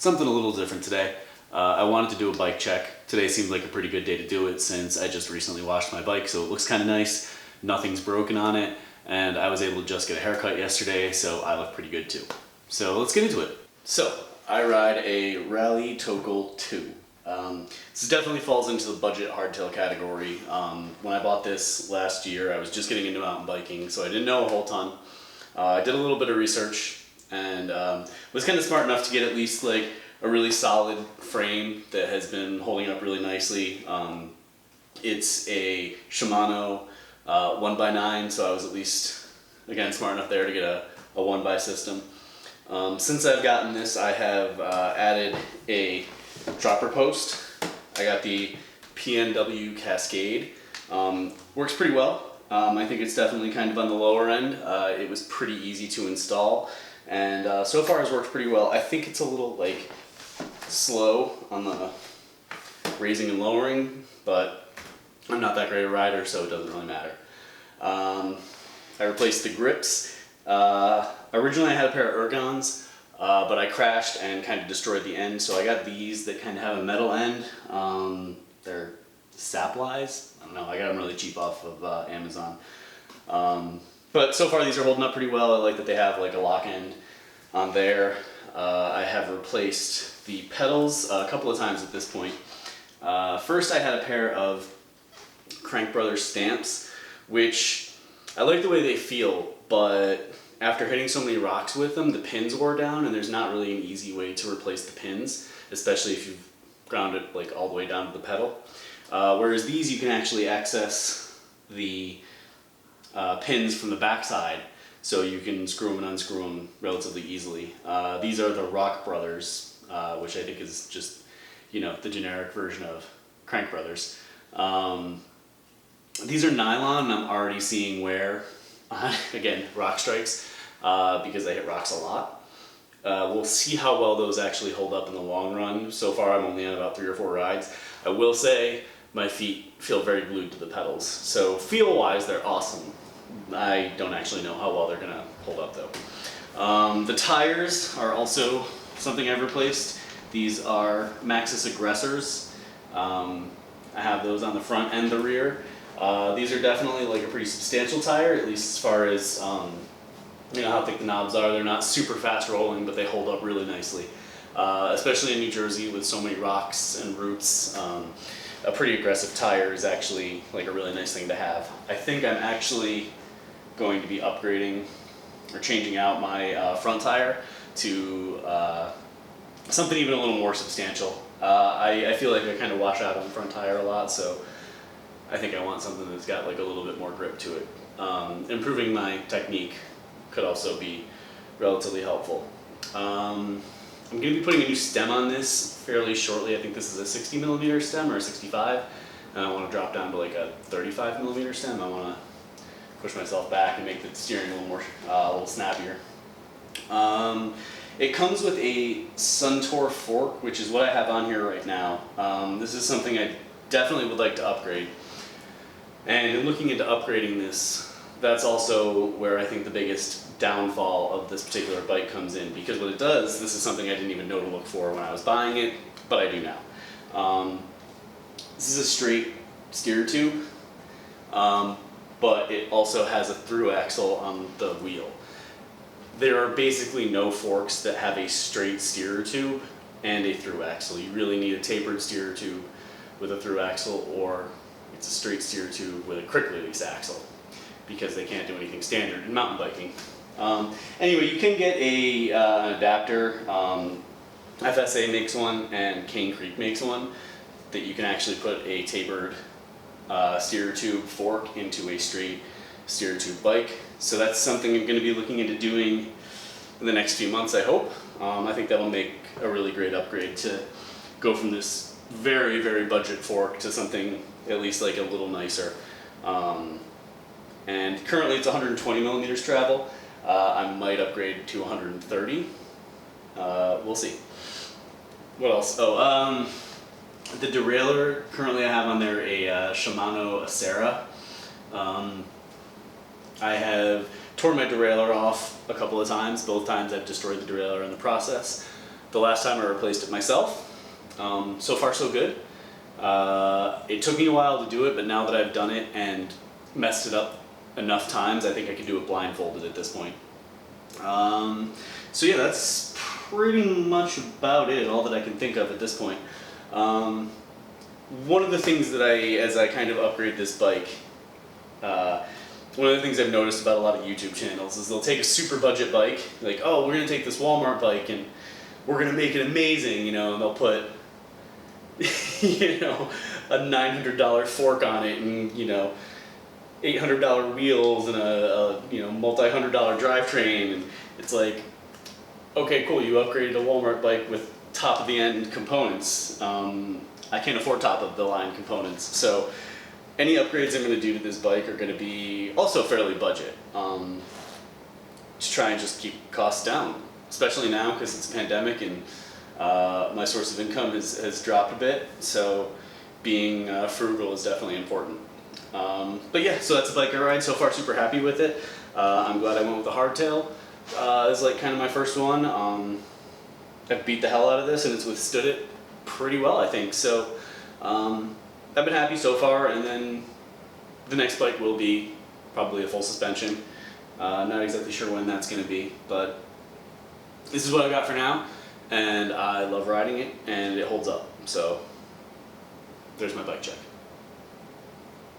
Something a little different today. I wanted to do a bike check. Today seems like a pretty good day to do it since I just recently washed my bike, so it looks kind of nice. Nothing's broken on it, and I was able to just get a haircut yesterday, so I look pretty good too. So let's get into it. So I ride a Raleigh Tokul 2. This definitely falls into the budget hardtail category. When I bought this last year, I was just getting into mountain biking, so I didn't know a whole ton. I did a little bit of research and was kind of smart enough to get at least like a really solid frame that has been holding up really nicely. It's a Shimano 1x9, so I was at least, again, smart enough there to get a 1x system. Since I've gotten this, I have added a dropper post. I got the PNW Cascade. Works pretty well. I think it's definitely kind of on the lower end. It was pretty easy to install, and so far has worked pretty well. I think it's a little like slow on the raising and lowering, but I'm not that great a rider, so it doesn't really matter. I replaced the grips. Originally I had a pair of ergons, but I crashed and kind of destroyed the end, so I got these that kind of have a metal end. They're Saplies. I don't know, I got them really cheap off of Amazon. But so far these are holding up pretty well. I like that they have like a lock end on there. I have replaced the pedals a couple of times at this point. First I had a pair of Crank Brothers stamps, which I like the way they feel, but after hitting so many rocks with them, the pins wore down, and there's not really an easy way to replace the pins, especially if you've ground it like all the way down to the pedal. Whereas these, you can actually access the pins from the backside, so you can screw them and unscrew them relatively easily. These are the Rock Brothers, which I think is just, you know, the generic version of Crank Brothers. These are nylon, and I'm already seeing wear on, again, rock strikes, because they hit rocks a lot. We'll see how well those actually hold up in the long run. So far I'm only on about 3 or 4 rides. I will say my feet feel very glued to the pedals, so feel-wise they're awesome. I don't actually know how well they're gonna hold up though. The tires are also something I've replaced. These are Maxxis aggressors. I have those on the front and the rear. These are definitely like a pretty substantial tire, at least as far as you know how thick the knobs are. They're not super fast rolling, but they hold up really nicely. Especially in New Jersey with so many rocks and roots. A pretty aggressive tire is actually like a really nice thing to have. I think I'm actually going to be upgrading or changing out my front tire to something even a little more substantial. I feel like I kind of wash out on the front tire a lot, so I think I want something that's got like a little bit more grip to it. Improving my technique could also be relatively helpful. I'm going to be putting a new stem on this fairly shortly. I think this is a 60mm stem or a 65, and I want to drop down to like a 35mm stem. I want to push myself back and make the steering a little more, a little snappier. It comes with a Suntor Fork, which is what I have on here right now. This is something I definitely would like to upgrade. And in looking into upgrading this, that's also where I think the biggest downfall of this particular bike comes in, because what it does, this is something I didn't even know to look for when I was buying it, but I do now. This is a straight steer tube, but it also has a through axle on the wheel. There are basically no forks that have a straight steer tube and a through axle. You really need a tapered steer tube with a through axle, or it's a straight steer tube with a quick release axle, because they can't do anything standard in mountain biking. Anyway, you can get an adapter. FSA makes one and Cane Creek makes one that you can actually put a tapered steer tube fork into a straight steer tube bike. So that's something I'm going to be looking into doing in the next few months, I hope. I think that will make a really great upgrade to go from this very, very budget fork to something at least like a little nicer. And currently it's 120mm travel. I might upgrade to 130. We'll see. What else? Oh, the derailleur, currently I have on there a Shimano Acera. I have torn my derailleur off a couple of times. Both times I've destroyed the derailleur in the process. the last time I replaced it myself. So far so good. It took me a while to do it, but now that I've done it and messed it up enough times, I think I can do it blindfolded at this point. So yeah, that's pretty much about it, all that I can think of at this point. One of the things that as I kind of upgrade this bike, one of the things I've noticed about a lot of YouTube channels is they'll take a super budget bike, like, oh, we're gonna take this Walmart bike and we're gonna make it amazing, you know, and they'll put, you know, a $900 fork on it and, you know, $800 wheels and a you know, multi-$100 drivetrain, and it's like, okay, cool, you upgraded a Walmart bike with top of the end components. I can't afford top of the line components, so any upgrades I'm going to do to this bike are going to be also fairly budget, to try and just keep costs down, especially now because it's a pandemic and my source of income has dropped a bit, so being frugal is definitely important. But yeah, so that's a bike I ride. So far, super happy with it. I'm glad I went with the hardtail. It's like kind of my first one. I've beat the hell out of this and it's withstood it pretty well, I think. So I've been happy so far, and then the next bike will be probably a full suspension. Not exactly sure when that's going to be, but this is what I got for now, and I love riding it and it holds up. So there's my bike check.